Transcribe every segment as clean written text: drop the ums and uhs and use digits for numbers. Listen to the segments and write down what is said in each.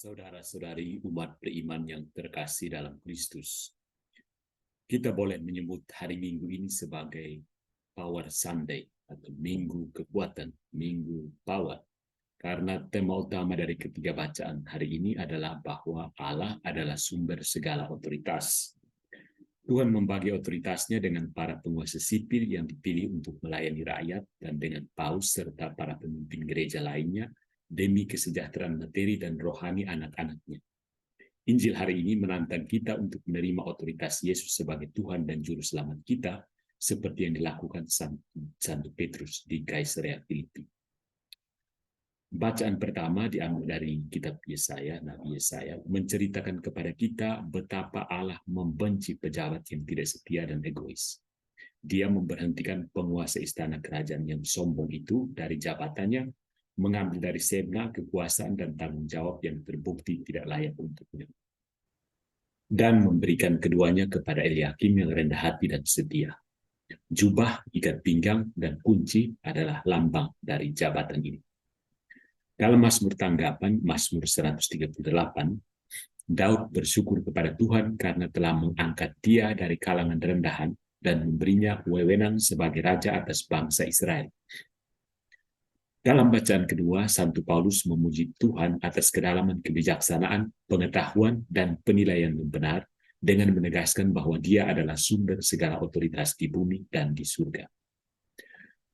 Saudara-saudari umat beriman yang terkasih dalam Kristus, kita boleh menyebut hari Minggu ini sebagai Power Sunday atau Minggu Kekuatan, Minggu Power. Karena tema utama dari ketiga bacaan hari ini adalah bahwa Allah adalah sumber segala otoritas. Tuhan membagi otoritasnya dengan para penguasa sipil yang dipilih untuk melayani rakyat dan dengan paus serta para pemimpin gereja lainnya demi kesejahteraan materi dan rohani anak-anaknya. Injil hari ini menantang kita untuk menerima otoritas Yesus sebagai Tuhan dan Juru Selamat kita, seperti yang dilakukan Santo Petrus di Kaisarea Filipi. Bacaan pertama diambil dari kitab Yesaya, Nabi Yesaya, menceritakan kepada kita betapa Allah membenci pejabat yang tidak setia dan egois. Dia memberhentikan penguasa istana kerajaan yang sombong itu dari jabatannya, mengambil dari Sebna kekuasaan dan tanggung jawab yang terbukti tidak layak untuknya, dan memberikan keduanya kepada Eliakim yang rendah hati dan setia. Jubah, ikat pinggang, dan kunci adalah lambang dari jabatan ini. Dalam Mazmur tanggapan, Mazmur 138, Daud bersyukur kepada Tuhan karena telah mengangkat dia dari kalangan rendahan dan memberinya wewenang sebagai raja atas bangsa Israel. Dalam bacaan kedua, Santo Paulus memuji Tuhan atas kedalaman kebijaksanaan, pengetahuan, dan penilaian yang benar dengan menegaskan bahwa dia adalah sumber segala otoritas di bumi dan di surga.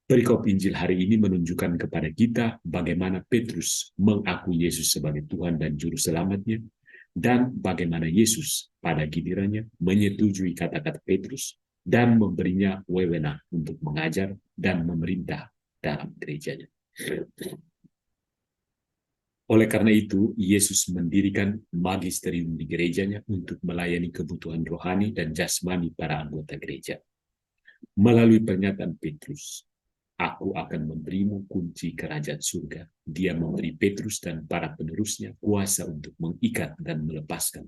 Perikop Injil hari ini menunjukkan kepada kita bagaimana Petrus mengakui Yesus sebagai Tuhan dan Juru Selamatnya, dan bagaimana Yesus pada gilirannya menyetujui kata-kata Petrus dan memberinya wewenang untuk mengajar dan memerintah dalam gerejanya. Oleh karena itu, Yesus mendirikan magisterium di gerejanya untuk melayani kebutuhan rohani dan jasmani para anggota gereja. Melalui pernyataan Petrus, "Aku akan memberimu kunci kerajaan surga." Dia memberi Petrus dan para penerusnya kuasa untuk mengikat dan melepaskan,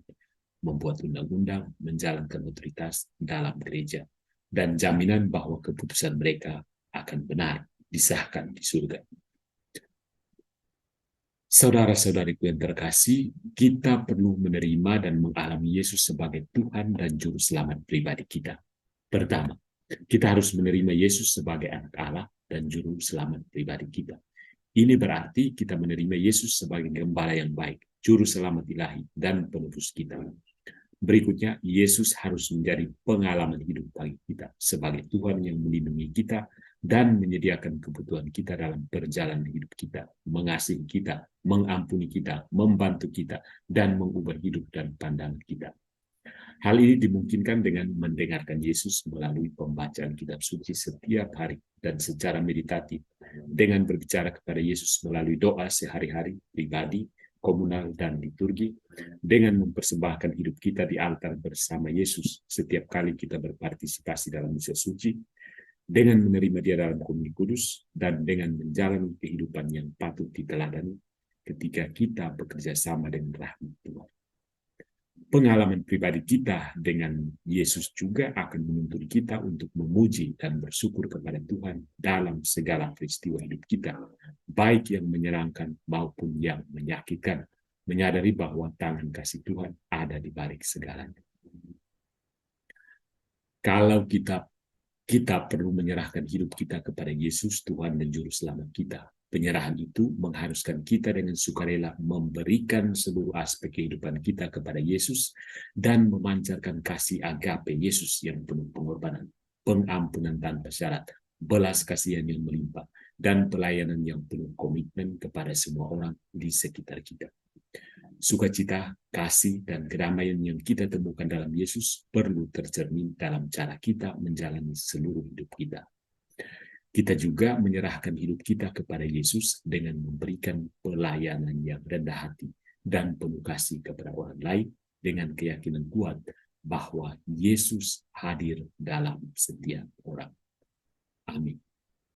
membuat undang-undang, menjalankan otoritas dalam gereja, dan jaminan bahwa keputusan mereka akan benar disahkan di surga. Saudara-saudariku yang terkasih, kita perlu menerima dan mengalami Yesus sebagai Tuhan dan Juru Selamat pribadi kita. Pertama, kita harus menerima Yesus sebagai anak Allah dan Juru Selamat pribadi kita. Ini berarti kita menerima Yesus sebagai gembala yang baik, Juru Selamat ilahi, dan penebus kita. Berikutnya, Yesus harus menjadi pengalaman hidup bagi kita sebagai Tuhan yang melindungi kita dan menyediakan kebutuhan kita dalam perjalanan hidup kita, mengasihi kita, mengampuni kita, membantu kita, dan mengubah hidup dan pandangan kita. Hal ini dimungkinkan dengan mendengarkan Yesus melalui pembacaan kitab suci setiap hari dan secara meditatif, dengan berbicara kepada Yesus melalui doa sehari-hari, pribadi, komunal, dan liturgi, dengan mempersembahkan hidup kita di altar bersama Yesus setiap kali kita berpartisipasi dalam misa suci, dengan menerima dia dalam Komuni Kudus, dan dengan menjalani kehidupan yang patut diteladani ketika kita bekerja sama dengan rahmat Tuhan. Pengalaman pribadi kita dengan Yesus juga akan menuntun kita untuk memuji dan bersyukur kepada Tuhan dalam segala peristiwa hidup kita, baik yang menyenangkan maupun yang menyakitkan, menyadari bahwa tangan kasih Tuhan ada di balik segalanya. Kalau kita perlu menyerahkan hidup kita kepada Yesus, Tuhan dan Juru Selamat kita. Penyerahan itu mengharuskan kita dengan sukarela memberikan seluruh aspek kehidupan kita kepada Yesus dan memancarkan kasih agape Yesus yang penuh pengorbanan, pengampunan tanpa syarat, belas kasihan yang melimpah, dan pelayanan yang penuh komitmen kepada semua orang di sekitar kita. Sukacita, kasih, dan kedamaian yang kita temukan dalam Yesus perlu tercermin dalam cara kita menjalani seluruh hidup kita. Kita juga menyerahkan hidup kita kepada Yesus dengan memberikan pelayanan yang rendah hati dan penuh kasih kepada orang lain dengan keyakinan kuat bahwa Yesus hadir dalam setiap orang. Amin.